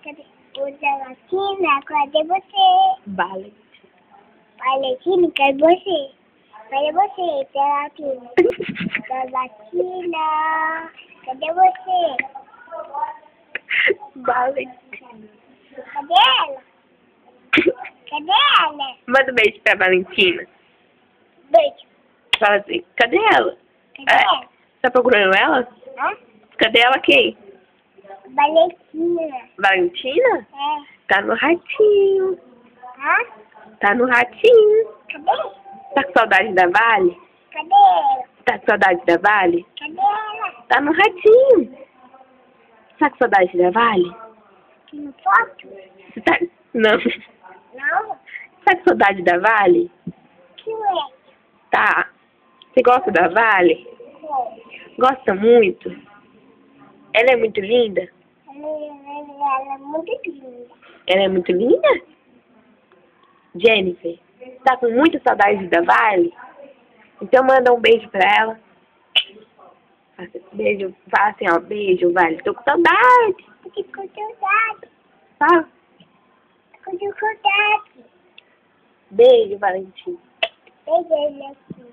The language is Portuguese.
Cadê? O Valentina, cadê você? Valentina. Valentina, cadê você? Cadê você, Valentina? Valentina, cadê você? Valentina. Cadê ela? Cadê ela? Manda um beijo pra Valentina. Beijo. Fala assim, cadê ela? Cadê ela? Tá procurando ela? Hã? Cadê ela quem? Valentina. Valentina? É. Tá no ratinho. Hã? Tá no ratinho. Cadê? Tá com saudade da Vale? Cadê ela? Tá com saudade da Vale? Cadê ela? Tá no ratinho. Tá com saudade da Vale? Aqui no foto? Você tá... Não. Não. Tá com saudade da Vale? Que é? Tá. Você gosta da Vale? Gosta muito? Ela é muito linda? Ela é muito linda. Ela é muito linda? Jennifer, tá com muita saudade da Vale? Então manda um beijo pra ela. Beijo, fala assim, ó, beijo, Vale. Tô com saudade. Tô com saudade. Fala. Tô com saudade. Beijo, Valentim. Beijo, aqui.